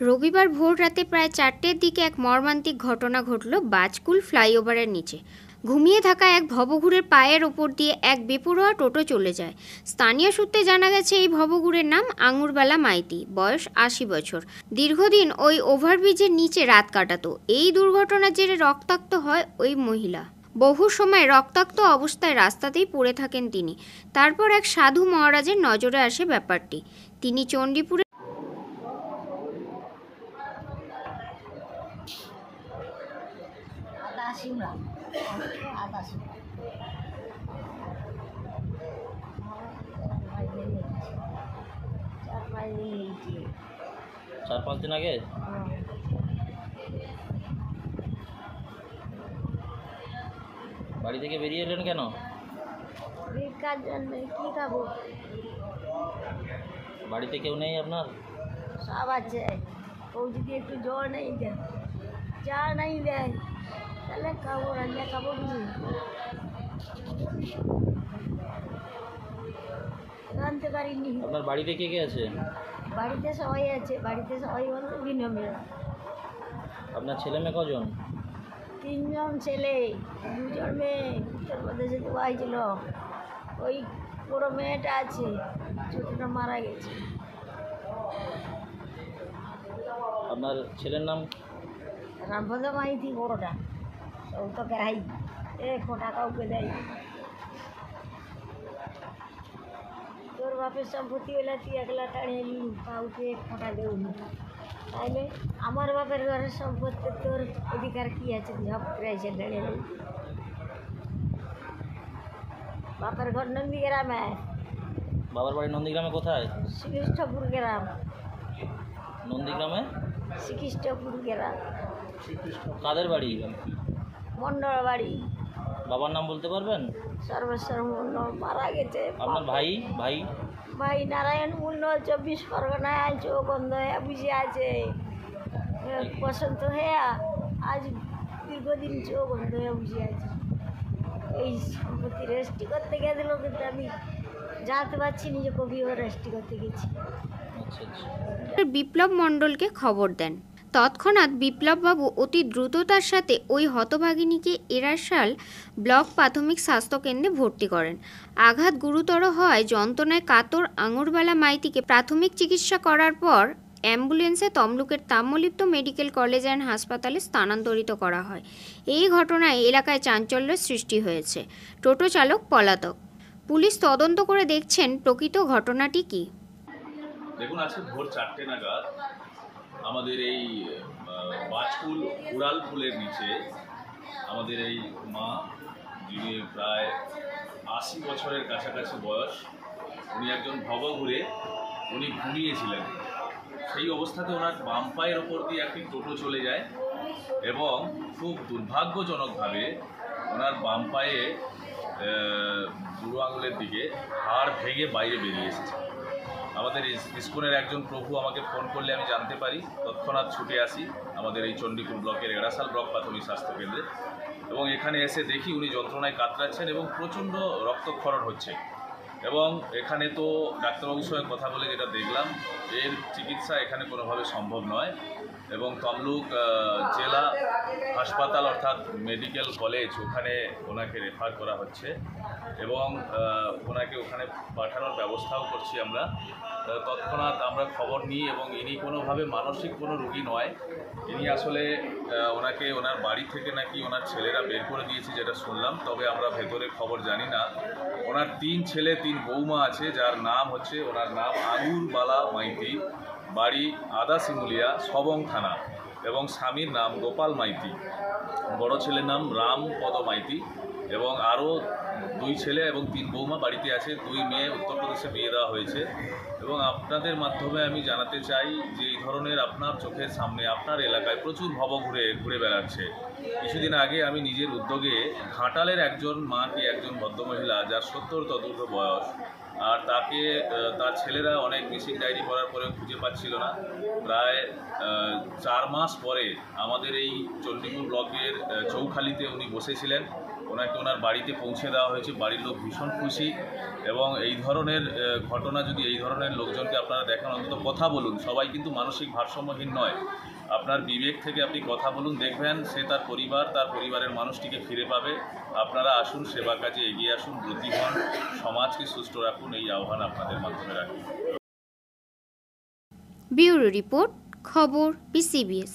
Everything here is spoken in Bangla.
রবিবার ভোর রাতে প্রায় 4টের দিকে এক মর্মান্তিক ঘটনা ঘটল বাজকুল ফ্লাইওভারের নিচে। ঘুমিয়ে থাকা এক ভবঘুরের পায়ের ওপর দিয়ে এক বেপরোয়া টোটো চলে যায়। স্থানীয় সূত্রে জানা গেছে এই ভবঘুরের নাম আঙুরবেলা মাইতি, বয়স 80 বছর। দীর্ঘদিন ওই ওভারব্রিজের নিচে রাত কাটাতো। এই দুর্ঘটনার জেরে রক্তাক্ত হয় ওই মহিলা। বহু সময় রক্তাক্ত অবস্থায় রাস্তাতেই পড়ে থাকেন তিনি। তারপর এক সাধু মহারাজের নজরে আসে ব্যাপারটি। তিনি চণ্ডীপুরে चार पाँच दिन आगे বাড়ি থেকে বেরিয়ে এলেন কেন? ভিক্ষার জন্য। কি খাবো? বাড়িতে কেউ নেই আপনার? সব আছে। ও যদি একটু জল নেই দেয়, চা নেই দেয়, তাহলে খাবো, রান্না খাবো কি? রাঁধতে পারিনি। আপনার বাড়িতে কে কে আছে? বাড়িতে সবাই আছে। বাড়িতে সবাই বলতে ভিন্ন মেয়ে। আপনার ছেলে মেয়ে কজন? 3 জন ছেলে, 2 জন মেয়ে। উত্তরপ্রদেশে তো হয়েছিল। ওই বড় মেয়েটা আছে, ছোটটা মারা গেছে। আপনার ছেলের নাম? রামপদ মাইতি বড়টা, সব তো কেরাই খোটা কাউকে দেয়। তোর বাপের সম্পত্তি হলে তুই একলা টাড়িয়ে নিবি, কাউকে খোটা দেউনি। তাইলে আমার বাপের ঘরের সম্পত্তি তোর অধিকার কি আছে? ঝপ করে এসে টাড়িয়ে নিবি। বাপের ঘর নন্দীগ্রামে। বাবার বাড়ি নন্দীগ্রামে কোথায়? শ্রীকৃষ্ণপুর গ্রাম। নন্দীগ্রামে শ্রীকৃষ্ণপুর গ্রাম। কাদের বাড়ি? মন্ডল বাড়ি। বাবার নাম বলতে পারবেন? সর্বেশ্বর মন্ডল মারা গেছে। আপনার ভাই? ভাই ভাই নারায়ণ মন্ডল 24 পরগনায় আছে, ও গন্ধ হয়ে বুঝে আছে। বসন্ত হয়ে আজ দীর্ঘদিন চোখ গন্ধ হয়ে বুঝে আছে। এই সম্পত্তি রেজিস্ট্রি করতে গেছিল, কিন্তু আমি জানতে পারছি নি যে কবিও রেজিস্ট্রি করতে গেছি। বিপ্লব মণ্ডলকে খবর দেন। তৎক্ষণাৎ বিপ্লববাবু অতি দ্রুততার সাথে ওই হতভাগিনীকে এরাশাল ব্লক প্রাথমিক স্বাস্থ্যকেন্দ্রে ভর্তি করেন। আঘাত গুরুতর হওয়ায় যন্ত্রণায় কাতর আঙুরবেলা মাইতিকে প্রাথমিক চিকিৎসা করার পর অ্যাম্বুলেন্সে তমলুকের তাম্রলিপ্ত মেডিকেল কলেজ অ্যান্ড হাসপাতালে স্থানান্তরিত করা হয়। এই ঘটনায় এলাকায় চাঞ্চল্যের সৃষ্টি হয়েছে। টোটো চালক পলাতক। পুলিশ তদন্ত করে দেখছেন প্রকৃত ঘটনাটি কী। দেখুন, আজকে ভোর 4টে নাগাদ আমাদের এই বাজকুল উড়াল ফুলের নিচে আমাদের এই মা, যিনি প্রায় 80 বছরের কাছাকাছি বয়স, উনি একজন ভবঘুরে, উনি ঘুমিয়েছিলেন। সেই অবস্থাতে ওনার বাম পায়ের ওপর দিয়ে একটি টোটো চলে যায় এবং খুব দুর্ভাগ্যজনকভাবে ওনার বাম পায়ে বুড়ো আঙুলের দিকে হাড় ভেঙে বাইরে বেরিয়ে এসেছে। আমাদের ইস্কনের একজন প্রভু আমাকে ফোন করলে আমি জানতে পারি, তৎক্ষণাৎ ছুটে আসি আমাদের এই চণ্ডীপুর ব্লকের এরাশাল ব্লক প্রাথমিক স্বাস্থ্যকেন্দ্রে, এবং এখানে এসে দেখি উনি যন্ত্রণায় কাতরাচ্ছেন এবং প্রচণ্ড রক্তক্ষরণ হচ্ছে। এবং এখানে তো ডাক্তারবাবুর সঙ্গে কথা বলে যেটা দেখলাম, এর চিকিৎসা এখানে কোনোভাবে সম্ভব নয় এবং তমলুক জেলা হাসপাতাল অর্থাৎ মেডিকেল কলেজ, ওখানে ওনাকে রেফার করা হচ্ছে এবং ওনাকে ওখানে পাঠানোর ব্যবস্থাও করছি আমরা। তৎক্ষণাৎ আমরা খবর নিই এবং ইনি কোনোভাবে মানসিক কোনো রোগী নয়। ইনি আসলে ওনাকে ওনার বাড়ি থেকে নাকি ওনার ছেলেরা বের করে দিয়েছে যেটা শুনলাম, তবে আমরা ভেতরে খবর জানি না। ওনার 3 ছেলে 3 বৌমা আছে, যার নাম হচ্ছে, ওনার নাম আঙুরবালা মাইতি, বাড়ি আদা শিমুলিয়া, সবং থানা, এবং স্বামীর নাম গোপাল মাইতি, বড় ছেলের নাম রামপদ মাইতি, এবং আরও 2 ছেলে এবং 3 বৌমা বাড়িতে আছে। 2 মেয়ে উত্তরপ্রদেশে বিয়ে দেওয়া হয়েছে। এবং আপনাদের মাধ্যমে আমি জানাতে চাই যে এই ধরনের আপনার চোখের সামনে আপনার এলাকায় প্রচুর ঘুরে বেড়াচ্ছে। কিছুদিন আগে আমি নিজের উদ্যোগে ঘাটালের একজন মাকে, একজন ভদ্রমহিলা যার 70 তদূর্ধ্ব বয়স, আর তাকে তার ছেলেরা অনেক মিসিং ডায়েরি করার পরেও খুঁজে পাচ্ছিল না। প্রায় 4 মাস পরে আমাদের এই চণ্ডীপুর ব্লকের চৌখালিতে উনি বসেছিলেন। ওনাকে ওনার বাড়িতে পৌঁছে দেওয়া হয়েছে। বাড়ির লোক ভীষণ খুশি, এবং এই ধরনের ঘটনা যদি এই ধরনের লোকজনকে আপনারা দেখেন, অন্তত কথা বলুন। সবাই কিন্তু মানসিক ভারসাম্যহীন নয়। আপনার বিবেক থেকে আপনি কথা বলুন, দেখবেন সে তার পরিবার, তার পরিবারের মানুষটিকে ফিরে পাবে। আপনারা আসুন, সেবা কাজে এগিয়ে আসুন, ব্রতী হন, সমাজকে সুস্থ রাখুন, এই আহ্বান আপনাদের মাধ্যমে রাখি। ব্যুরো রিপোর্ট, খবর BCBS।